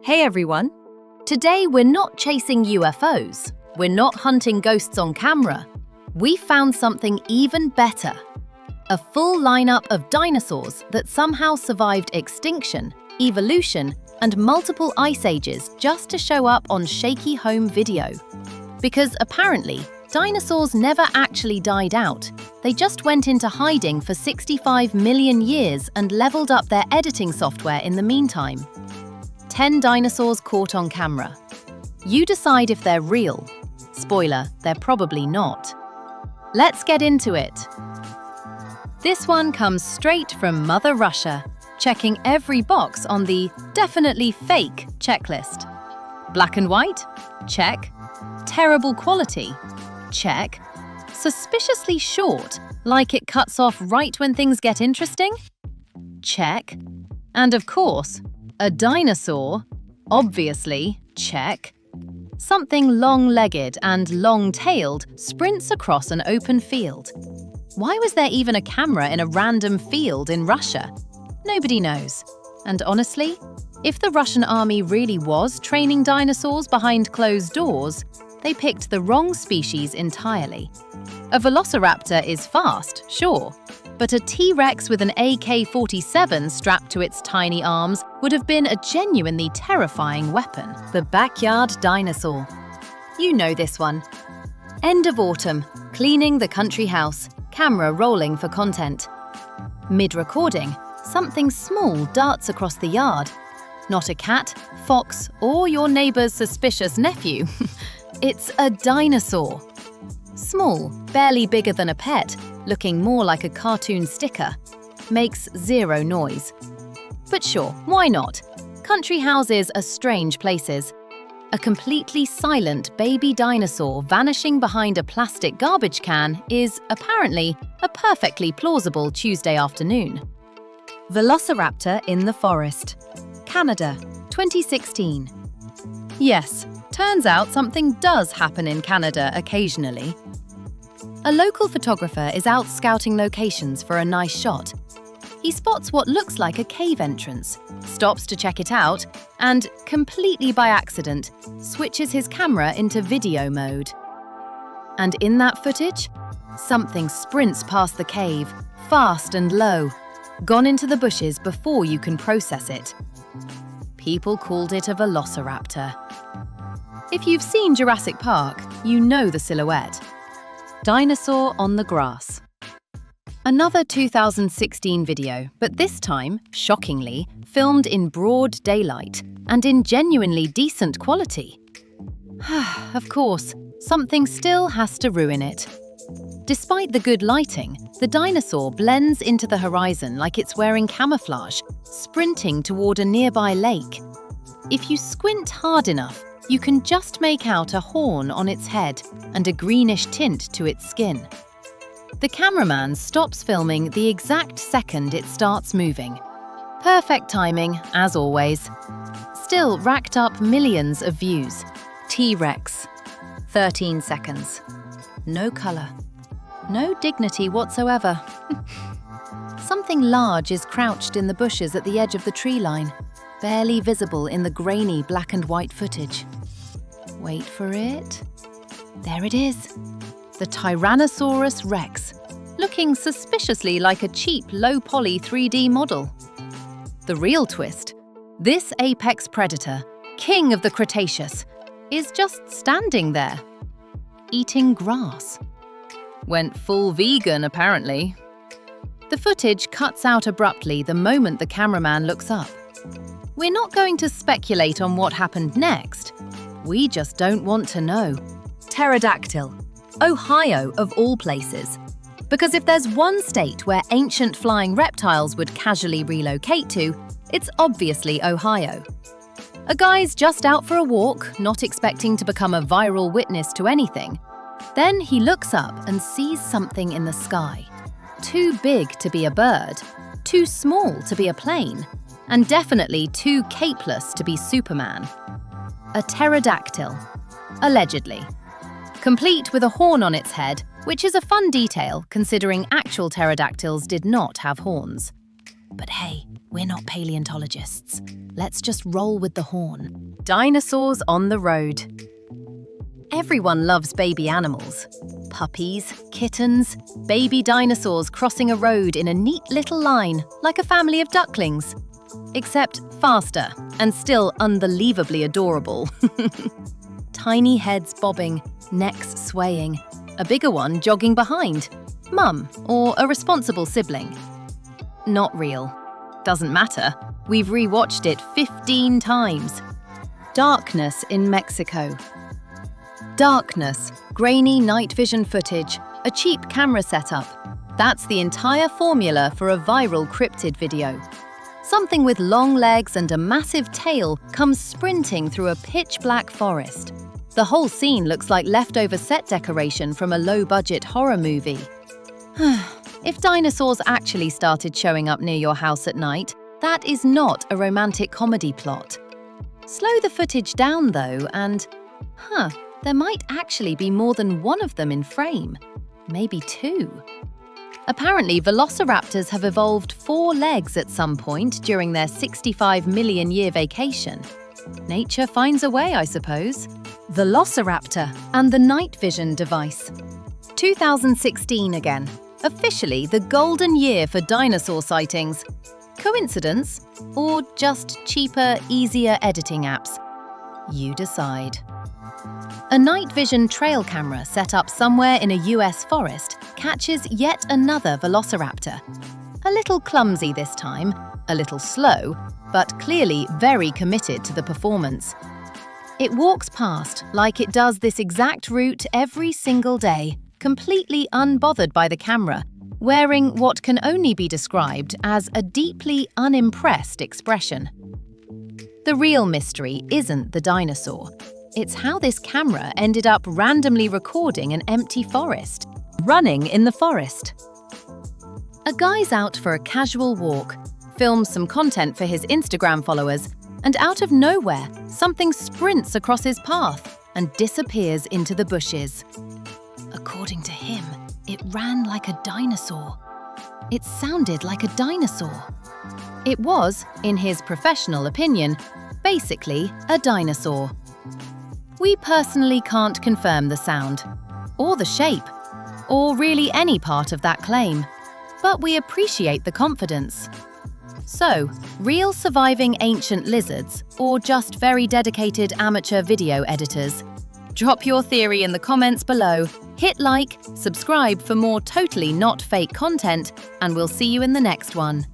Hey everyone! Today we're not chasing UFOs. We're not hunting ghosts on camera. We found something even better. A full lineup of dinosaurs that somehow survived extinction, evolution, and multiple ice ages just to show up on shaky home video. Because apparently, dinosaurs never actually died out. They just went into hiding for 65 million years and leveled up their editing software in the meantime. 10 dinosaurs caught on camera. You decide if they're real. Spoiler, they're probably not. Let's get into it. This one comes straight from Mother Russia, checking every box on the definitely fake checklist. Black and white? Check. Terrible quality? Check. Suspiciously short, like it cuts off right when things get interesting? Check. And of course, a dinosaur? Obviously, check. Something long-legged and long-tailed sprints across an open field. Why was there even a camera in a random field in Russia? Nobody knows. And honestly, if the Russian army really was training dinosaurs behind closed doors, they picked the wrong species entirely. A velociraptor is fast, sure, but a T-Rex with an AK-47 strapped to its tiny arms would have been a genuinely terrifying weapon. The backyard dinosaur. You know this one. End of autumn, cleaning the country house, camera rolling for content. Mid-recording, something small darts across the yard. Not a cat, fox, or your neighbor's suspicious nephew. It's a dinosaur. Small, barely bigger than a pet, looking more like a cartoon sticker. Makes zero noise. But sure, why not? Country houses are strange places. A completely silent baby dinosaur vanishing behind a plastic garbage can is, apparently, a perfectly plausible Tuesday afternoon. Velociraptor in the forest. Canada, 2016. Yes, turns out something does happen in Canada occasionally. A local photographer is out scouting locations for a nice shot. He spots what looks like a cave entrance, stops to check it out, and, completely by accident, switches his camera into video mode. And in that footage, something sprints past the cave, fast and low, gone into the bushes before you can process it. People called it a velociraptor. If you've seen Jurassic Park, you know the silhouette. Dinosaur on the grass. Another 2016 video, but this time, shockingly, filmed in broad daylight and in genuinely decent quality. Of course, something still has to ruin it. Despite the good lighting, the dinosaur blends into the horizon like it's wearing camouflage, sprinting toward a nearby lake. If you squint hard enough, you can just make out a horn on its head and a greenish tint to its skin. The cameraman stops filming the exact second it starts moving. Perfect timing, as always. Still racked up millions of views. T-Rex. 13 seconds. No color. No dignity whatsoever. Something large is crouched in the bushes at the edge of the tree line, barely visible in the grainy black and white footage. Wait for it. There it is. The Tyrannosaurus Rex, looking suspiciously like a cheap, low-poly 3D model. The real twist, this apex predator, king of the Cretaceous, is just standing there, eating grass. Went full vegan, apparently. The footage cuts out abruptly the moment the cameraman looks up. We're not going to speculate on what happened next. We just don't want to know. Pterodactyl. Ohio, of all places. Because if there's one state where ancient flying reptiles would casually relocate to, it's obviously Ohio. A guy's just out for a walk, not expecting to become a viral witness to anything. Then he looks up and sees something in the sky. Too big to be a bird, too small to be a plane, and definitely too capeless to be Superman. A pterodactyl. Allegedly. Complete with a horn on its head, which is a fun detail considering actual pterodactyls did not have horns. But hey, We're not paleontologists. Let's just roll with the horn. Dinosaurs on the road. Everyone loves baby animals. Puppies, kittens, baby dinosaurs crossing a road in a neat little line, like a family of ducklings. Except faster and still unbelievably adorable. Tiny heads bobbing, necks swaying, a bigger one jogging behind. Mum or a responsible sibling. Not real. Doesn't matter. We've rewatched it 15 times. Darkness in Mexico. Darkness, grainy night vision footage, a cheap camera setup. That's the entire formula for a viral cryptid video. Something with long legs and a massive tail comes sprinting through a pitch-black forest. The whole scene looks like leftover set decoration from a low-budget horror movie. If dinosaurs actually started showing up near your house at night, that is not a romantic comedy plot. Slow the footage down, though, and there might actually be more than one of them in frame. Maybe two. Apparently, velociraptors have evolved 4 legs at some point during their 65 million year vacation. Nature finds a way, I suppose. Velociraptor and the night vision device. 2016 again. Officially the golden year for dinosaur sightings. Coincidence? Or just cheaper, easier editing apps? You decide. A night vision trail camera set up somewhere in a US forest catches yet another velociraptor. A little clumsy this time, a little slow, but clearly very committed to the performance. It walks past like it does this exact route every single day, completely unbothered by the camera, wearing what can only be described as a deeply unimpressed expression. The real mystery isn't the dinosaur. It's how this camera ended up randomly recording an empty forest, running in the forest. A guy's out for a casual walk, films some content for his Instagram followers, and out of nowhere, something sprints across his path and disappears into the bushes. According to him, it ran like a dinosaur. It sounded like a dinosaur. It was, in his professional opinion, basically a dinosaur. We personally can't confirm the sound, or the shape, or really any part of that claim, but we appreciate the confidence. So, real surviving ancient lizards, or just very dedicated amateur video editors? Drop your theory in the comments below, hit like, subscribe for more totally not fake content, and we'll see you in the next one.